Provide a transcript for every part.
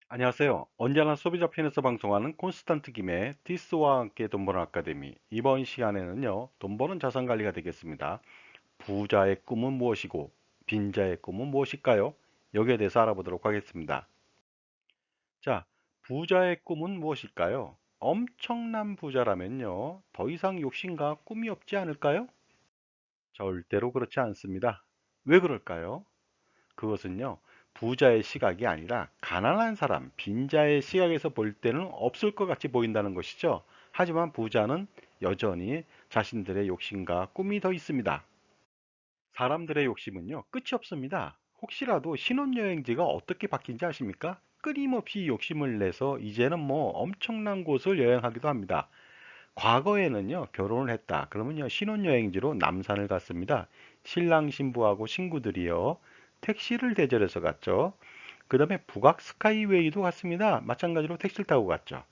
안녕하세요. 언제나 소비자 편에서 방송하는 콘스탄트 김의 디스와 함께 돈 버는 아카데미. 이번 시간에는요, 돈 버는 자산 관리가 되겠습니다. 부자의 꿈은 무엇이고, 빈자의 꿈은 무엇일까요? 여기에 대해서 알아보도록 하겠습니다. 자, 부자의 꿈은 무엇일까요? 엄청난 부자라면요, 더 이상 욕심과 꿈이 없지 않을까요? 절대로 그렇지 않습니다. 왜 그럴까요? 그것은요, 부자의 시각이 아니라 가난한 사람, 빈자의 시각에서 볼 때는 없을 것 같이 보인다는 것이죠. 하지만 부자는 여전히 자신들의 욕심과 꿈이 더 있습니다. 사람들의 욕심은요, 끝이 없습니다. 혹시라도 신혼여행지가 어떻게 바뀐지 아십니까? 끊임없이 욕심을 내서 이제는 뭐 엄청난 곳을 여행하기도 합니다. 과거에는요, 결혼을 했다. 그러면요, 신혼여행지로 남산을 갔습니다. 신랑 신부하고 친구들이요, 택시를 대절해서 갔죠. 그 다음에 북악 스카이웨이도 갔습니다. 마찬가지로 택시를 타고 갔죠.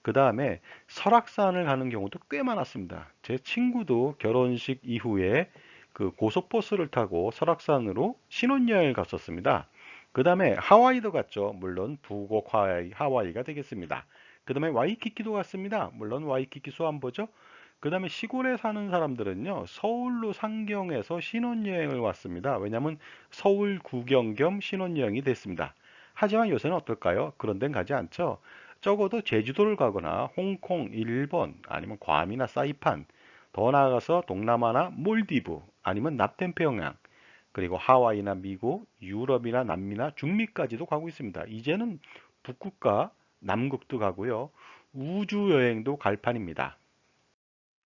그 다음에 설악산을 가는 경우도 꽤 많았습니다. 제 친구도 결혼식 이후에 그 고속버스를 타고 설악산으로 신혼여행을 갔었습니다. 그 다음에 하와이도 갔죠. 물론 북옥 하와이가 되겠습니다. 그 다음에 와이키키도 갔습니다. 물론 와이키키 수안보죠. 그 다음에 시골에 사는 사람들은요, 서울로 상경해서 신혼여행을 왔습니다. 왜냐하면 서울 구경 겸 신혼여행이 됐습니다. 하지만 요새는 어떨까요? 그런 데는 가지 않죠. 적어도 제주도를 가거나 홍콩, 일본, 아니면 괌이나 사이판, 더 나아가서 동남아나 몰디브, 아니면 남태평양, 그리고 하와이나 미국, 유럽이나 남미나 중미까지도 가고 있습니다. 이제는 북극과 남극도 가고요. 우주 여행도 갈 판입니다.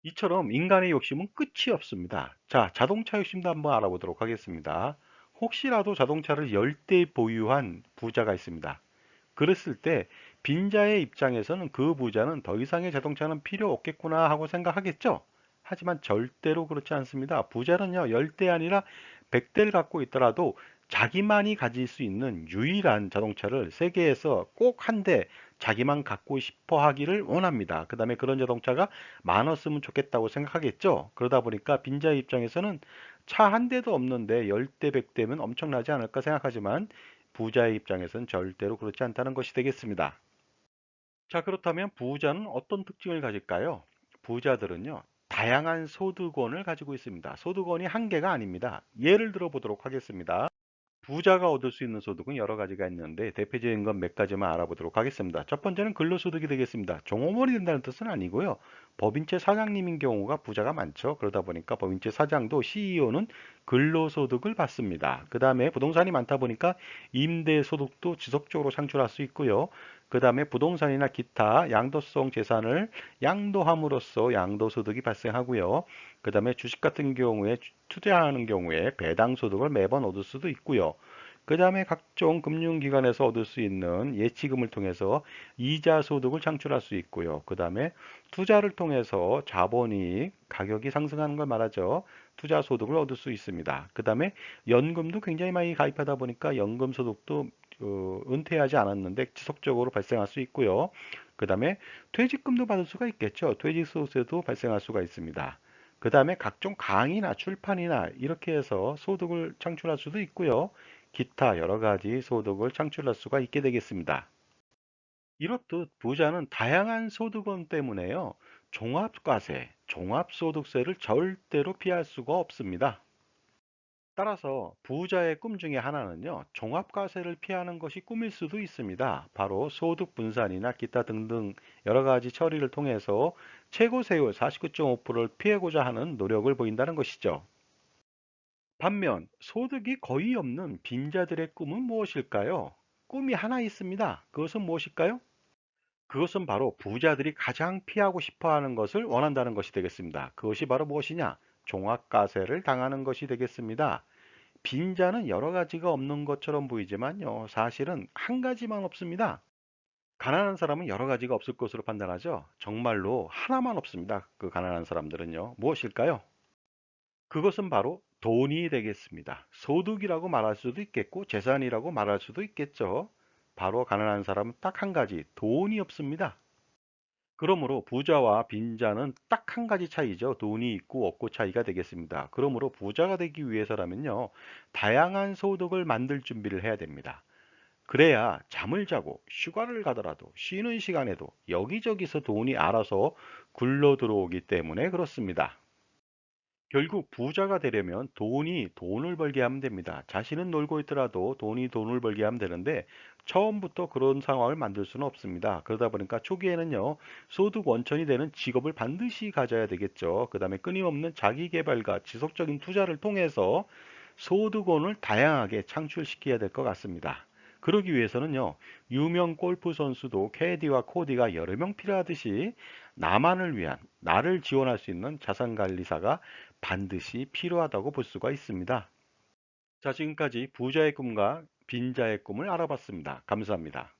이처럼 인간의 욕심은 끝이 없습니다. 자, 자동차 욕심도 한번 알아보도록 하겠습니다. 혹시라도 자동차를 10대 보유한 부자가 있습니다. 그랬을 때 빈자의 입장에서는 그 부자는 더 이상의 자동차는 필요 없겠구나 하고 생각하겠죠. 하지만 절대로 그렇지 않습니다. 부자는요, 10대 아니라 100대를 갖고 있더라도 자기만이 가질 수 있는 유일한 자동차를 세계에서 꼭 한 대 자기만 갖고 싶어 하기를 원합니다. 그 다음에 그런 자동차가 많았으면 좋겠다고 생각하겠죠. 그러다 보니까 빈자의 입장에서는 차 한 대도 없는데 10대, 100대면 엄청나지 않을까 생각하지만 부자의 입장에서는 절대로 그렇지 않다는 것이 되겠습니다. 자, 그렇다면 부자는 어떤 특징을 가질까요? 부자들은요, 다양한 소득원을 가지고 있습니다. 소득원이 한 개가 아닙니다. 예를 들어 보도록 하겠습니다. 부자가 얻을 수 있는 소득은 여러 가지가 있는데 대표적인 건 몇 가지만 알아보도록 하겠습니다. 첫 번째는 근로소득이 되겠습니다. 종업원이 된다는 뜻은 아니고요. 법인체 사장님인 경우가 부자가 많죠. 그러다 보니까 법인체 사장도 CEO는 근로소득을 받습니다. 그 다음에 부동산이 많다 보니까 임대소득도 지속적으로 창출할 수 있고요. 그 다음에 부동산이나 기타 양도성 재산을 양도함으로써 양도소득이 발생하고요. 그 다음에 주식 같은 경우에 투자하는 경우에 배당소득을 매번 얻을 수도 있고요. 그 다음에 각종 금융기관에서 얻을 수 있는 예치금을 통해서 이자 소득을 창출할 수 있고요. 그 다음에 투자를 통해서 자본이익, 가격이 상승하는 걸 말하죠. 투자 소득을 얻을 수 있습니다. 그 다음에 연금도 굉장히 많이 가입하다 보니까 연금 소득도 은퇴하지 않았는데 지속적으로 발생할 수 있고요. 그 다음에 퇴직금도 받을 수가 있겠죠. 퇴직 소득세도 발생할 수가 있습니다. 그 다음에 각종 강의나 출판이나 이렇게 해서 소득을 창출할 수도 있고요. 기타 여러 가지 소득을 창출할 수가 있게 되겠습니다. 이렇듯 부자는 다양한 소득원 때문에요. 종합과세, 종합소득세를 절대로 피할 수가 없습니다. 따라서 부자의 꿈 중에 하나는요, 종합과세를 피하는 것이 꿈일 수도 있습니다. 바로 소득 분산이나 기타 등등 여러 가지 처리를 통해서 최고 세율 49.5%를 피하고자 하는 노력을 보인다는 것이죠. 반면 소득이 거의 없는 빈자들의 꿈은 무엇일까요? 꿈이 하나 있습니다. 그것은 무엇일까요? 그것은 바로 부자들이 가장 피하고 싶어 하는 것을 원한다는 것이 되겠습니다. 그것이 바로 무엇이냐? 종합과세를 당하는 것이 되겠습니다. 빈자는 여러 가지가 없는 것처럼 보이지만요. 사실은 한 가지만 없습니다. 가난한 사람은 여러 가지가 없을 것으로 판단하죠. 정말로 하나만 없습니다. 그 가난한 사람들은요. 무엇일까요? 그것은 바로 돈이 되겠습니다. 소득이라고 말할 수도 있겠고 재산이라고 말할 수도 있겠죠. 바로 가난한 사람은 딱 한 가지, 돈이 없습니다. 그러므로 부자와 빈자는 딱 한 가지 차이죠. 돈이 있고 없고 차이가 되겠습니다. 그러므로 부자가 되기 위해서라면요. 다양한 소득을 만들 준비를 해야 됩니다. 그래야 잠을 자고 휴가를 가더라도 쉬는 시간에도 여기저기서 돈이 알아서 굴러 들어오기 때문에 그렇습니다. 결국 부자가 되려면 돈이 돈을 벌게 하면 됩니다. 자신은 놀고 있더라도 돈이 돈을 벌게 하면 되는데 처음부터 그런 상황을 만들 수는 없습니다. 그러다 보니까 초기에는요, 소득 원천이 되는 직업을 반드시 가져야 되겠죠. 그 다음에 끊임없는 자기 개발과 지속적인 투자를 통해서 소득원을 다양하게 창출시켜야 될 것 같습니다. 그러기 위해서는요, 유명 골프 선수도 캐디와 코디가 여러 명 필요하듯이 나만을 위한, 나를 지원할 수 있는 자산관리사가 반드시 필요하다고 볼 수가 있습니다. 자, 지금까지 부자의 꿈과 빈자의 꿈을 알아봤습니다. 감사합니다.